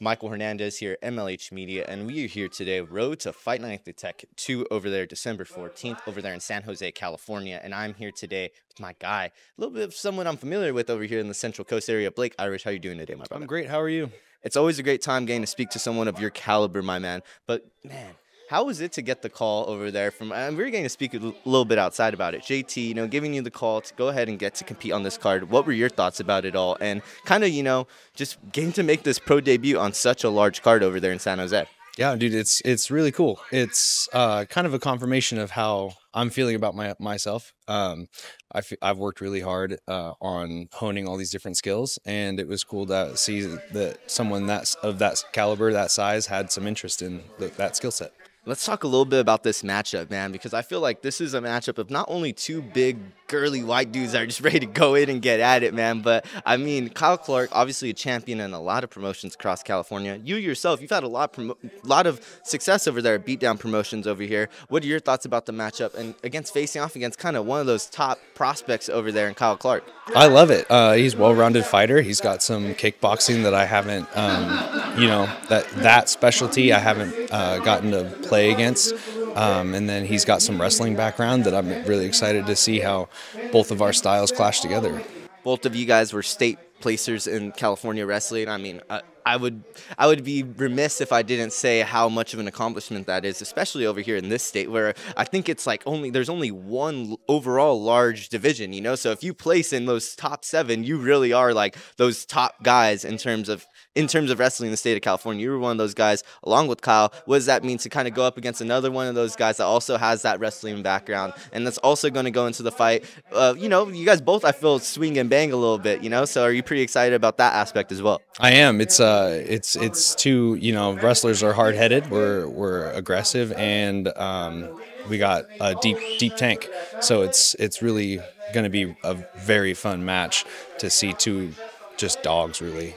Michael Hernandez here, MLH Media, and we are here today, road to Fight Night the Tech 2 over there, December 14th, over there in San Jose, California. And I'm here today with my guy, a little bit of someone I'm familiar with over here in the Central Coast area, Blake Irysh. How you doing today, my brother? I'm great. How are you? It's always a great time getting to speak to someone of your caliber, my man. But, man, how was it to get the call over there from, and we're getting to speak a little bit outside about it. JT, giving you the call to go ahead and get to compete on this card. What were your thoughts about it all? And kind of, just getting to make this pro debut on such a large card over there in San Jose. Yeah, dude, it's really cool. It's kind of a confirmation of how I'm feeling about myself. I've worked really hard on honing all these different skills, and it was cool to see that someone of that caliber, that size, had some interest in that skill set. Let's talk a little bit about this matchup, man, because I feel like this is a matchup of not only two big, girly white dudes that are just ready to go in and get at it, man, but, I mean, Kyle Clark, obviously a champion in a lot of promotions across California. You yourself, you've had a lot of success over there at Beatdown Promotions over here. What are your thoughts about the matchup and facing off against kind of one of those top prospects over there in Kyle Clark? I love it. He's a well-rounded fighter. He's got some kickboxing that I haven't, that specialty I haven't gotten to play against. And then he's got some wrestling background that I'm really excited to see how both of our styles clash together. Both of you guys were state placers in California wrestling. I mean, I would be remiss if I didn't say how much of an accomplishment that is, especially over here in this state where I think it's like there's only one overall large division, So if you place in those top 7, you really are like those top guys in terms of wrestling in the state of California. You were one of those guys along with Kyle. What does that mean to kind of go up against another one of those guys that also has that wrestling background and that's also going to go into the fight? You guys both, I feel, swing and bang a little bit, So are you pretty excited about that aspect as well? I am. It's two, wrestlers are hard-headed. We're aggressive, and we got a deep tank. So it's really going to be a very fun match to see two just dogs really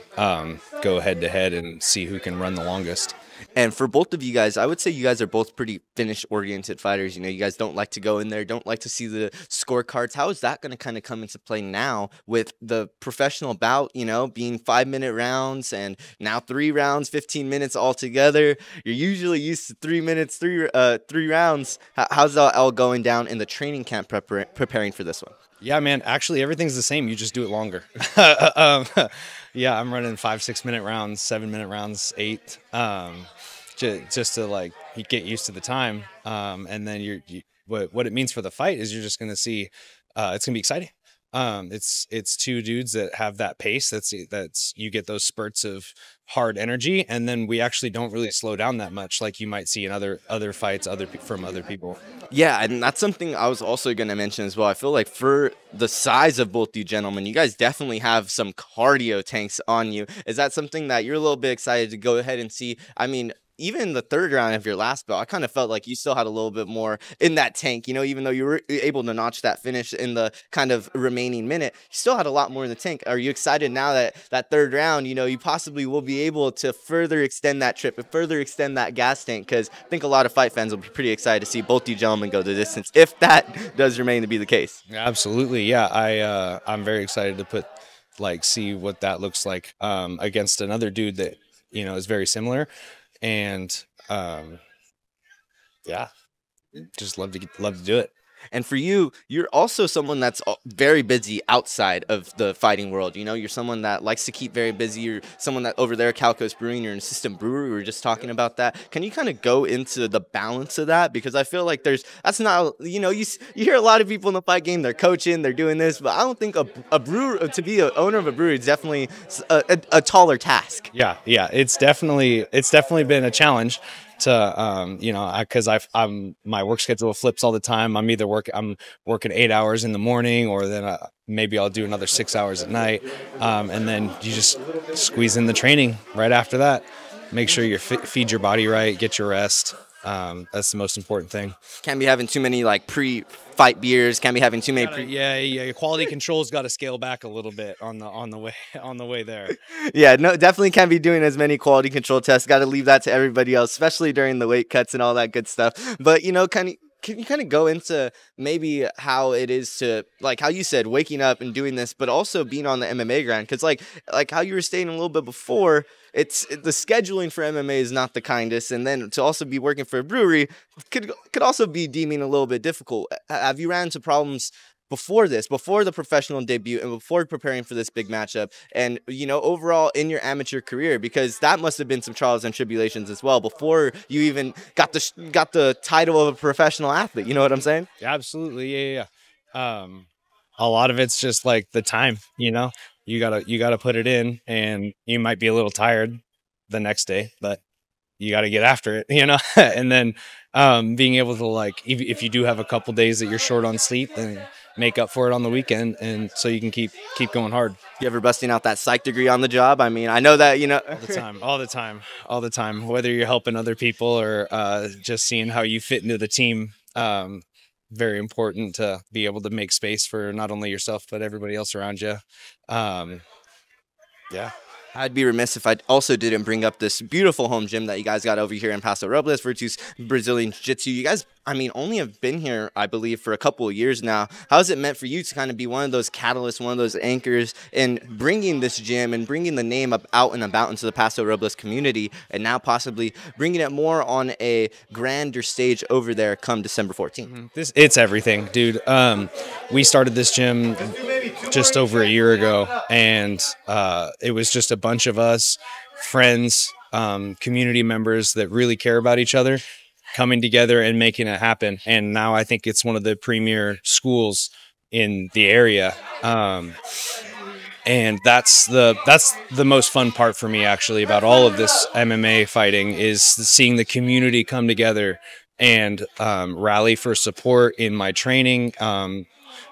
go head-to-head and see who can run the longest. And for both of you guys, I would say you guys are both pretty finish-oriented fighters. You guys don't like to go in there, don't like to see the scorecards. How is that going to kind of come into play now with the professional bout, being 5-minute rounds and now 3 rounds, 15 minutes altogether? You're usually used to 3 minutes, three rounds. How's that all going down in the training camp preparing for this one? Yeah, man, actually everything's the same. You just do it longer. Yeah, I'm running 5-6 minute rounds, 7-minute rounds, 8, just to get used to the time. And then what it means for the fight is you're just going to see, it's going to be exciting. It's two dudes that have that pace. That's you get those spurts of hard energy, and then we actually don't really slow down that much, like you might see in other fights, from other people. Yeah, and that's something I was also going to mention as well. I feel like for the size of both you gentlemen, you guys definitely have some cardio tanks on you. Is that something that you're a little bit excited to go ahead and see? I mean, even the 3rd round of your last bout, I kind of felt like you still had a little bit more in that tank, even though you were able to notch that finish in the kind of remaining minute, you still had a lot more in the tank. Are you excited now that 3rd round, you possibly will be able to further extend that trip and further extend that gas tank? Because I think a lot of fight fans will be pretty excited to see both you gentlemen go the distance, if that does remain to be the case. Absolutely, yeah. I'm very excited to see what that looks like against another dude that, is very similar. And yeah, just love to do it. And for you, you're also someone that's very busy outside of the fighting world. You're someone that likes to keep very busy. You're someone that over there at Cal Coast Brewing, you're an assistant brewer. We were just talking about that. Can you kind of go into the balance of that? Because I feel like that's not, you hear a lot of people in the fight game, they're coaching, they're doing this, but I don't think a brewer, to be an owner of a brewery is definitely a taller task. Yeah. It's definitely been a challenge to because my work schedule flips all the time. I'm working 8 hours in the morning, or then maybe I'll do another 6 hours at night, and then you just squeeze in the training right after that. Make sure you feed your body right, get your rest. That's the most important thing. Can't be having too many pre-fight beers. Can't be having too many. Yeah. Quality control's got to scale back a little bit on the way there. Yeah, no, definitely can't be doing as many quality control tests. Got to leave that to everybody else, especially during the weight cuts and all that good stuff. But can you kind of go into maybe how it is to, like how you said, waking up and doing this, but also being on the MMA grind? Because like how you were saying a little bit before, the scheduling for MMA is not the kindest, and then to also be working for a brewery could also be deeming a little bit difficult. Have you ran into problems before this, before the professional debut, and before preparing for this big matchup, and overall in your amateur career, because that must have been some trials and tribulations as well before you even got the title of a professional athlete? You know what I'm saying? Yeah, absolutely. Yeah. A lot of it's just like the time, you gotta put it in, and you might be a little tired the next day, but you got to get after it, and then being able to, like, if you do have a couple days that you're short on sleep, then make up for it on the weekend, and so you can keep going hard. You ever busting out that psych degree on the job? I mean, I know that All the time, whether you're helping other people or just seeing how you fit into the team. Very important to be able to make space for not only yourself but everybody else around you. Yeah. I'd be remiss if I also didn't bring up this beautiful home gym that you guys got over here in Paso Robles, Virtus Brazilian Jiu-Jitsu. You guys, I mean, only have been here, I believe, for a couple of years now. How has it meant for you to kind of be one of those catalysts, one of those anchors in bringing this gym and bringing the name up out and about into the Paso Robles community, and now possibly bringing it more on a grander stage over there come December 14th? It's everything, dude. We started this gym just over a year ago, and it was just a bunch of us, friends, community members that really care about each other, coming together and making it happen. And now I think it's one of the premier schools in the area. And that's the most fun part for me, actually, about all of this MMA fighting, is seeing the community come together and rally for support in my training.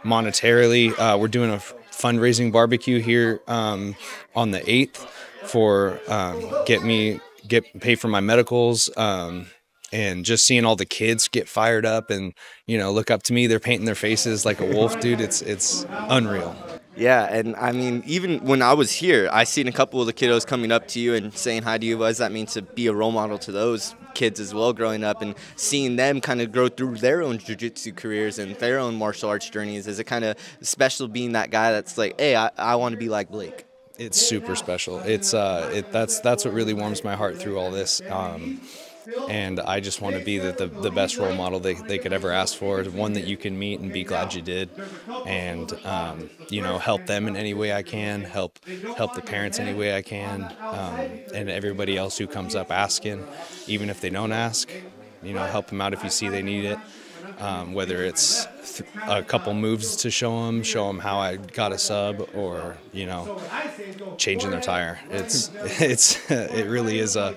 Monetarily, we're doing a fundraising barbecue here on the 8th for pay for my medicals, and just seeing all the kids get fired up and look up to me. They're painting their faces like a wolf, dude. It's unreal. Yeah, and I mean, even when I was here, I seen a couple of the kiddos coming up to you and saying hi to you. What does that mean to be a role model to those kids as well growing up, and seeing them kind of grow through their own jiu-jitsu careers and their own martial arts journeys? Is it kind of special being that guy that's like, hey, I want to be like Blake? It's super special. That's what really warms my heart through all this. And I just want to be the best role model they could ever ask for, one that you can meet and be glad you did, and help them in any way I can, help the parents any way I can, and everybody else who comes up asking, even if they don't ask, help them out if you see they need it. Whether it's a couple moves to show them how I got a sub, or changing their tire. It really is a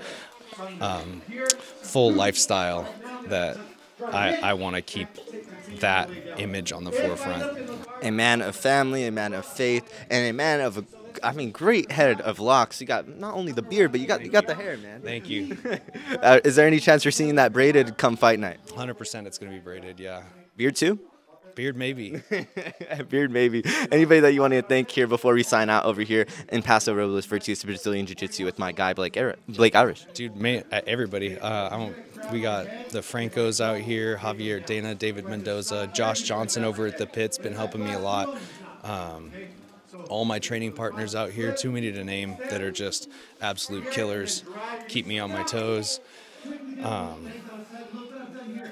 full lifestyle that I want to keep that image on the forefront. A man of family, a man of faith, and a man of great head of locks. You got not only the beard, but you got the hair, man. Thank you. Is there any chance you're seeing that braided come fight night? 100% it's going to be braided, yeah. Beard too? Beard maybe. Beard maybe. Anybody that you want to thank here before we sign out over here in Paso Robles for Brazilian Jiu-Jitsu with my guy Blake Irysh? Dude, man, everybody. We got the Francos out here, Javier Dana, David Mendoza, Josh Johnson over at the Pit's been helping me a lot. All my training partners out here, too many to name, that are just absolute killers, keep me on my toes.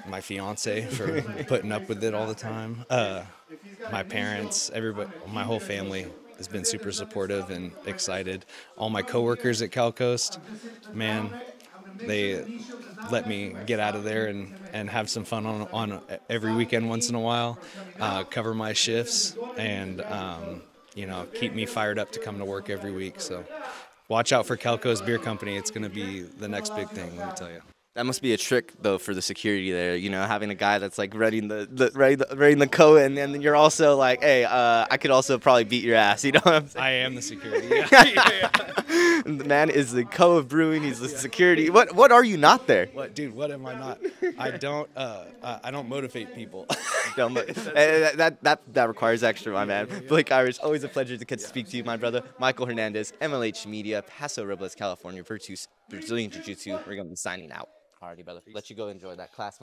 My fiance for putting up with it all the time. My parents, everybody, my whole family has been super supportive and excited. All my coworkers at Cal Coast, man, they let me get out of there and have some fun on every weekend once in a while, cover my shifts, and keep me fired up to come to work every week. So watch out for Cal Coast Beer Company. It's going to be the next big thing, let me tell you. That must be a trick, though, for the security there, having a guy that's like running the coat, and then you're also like, hey, I could also probably beat your ass, you know what I'm saying? I am the security, yeah. The man is the co of brewing, he's the security. What are you not there? What am I not? I don't motivate people. That requires extra, my man. Blake Irysh, always a pleasure to speak to you, my brother. Michael Hernandez, MLH Media, Paso Robles, California, Virtus Brazilian Jiu-Jitsu. We're going to be signing out. Alrighty, brother. Let you go enjoy that class.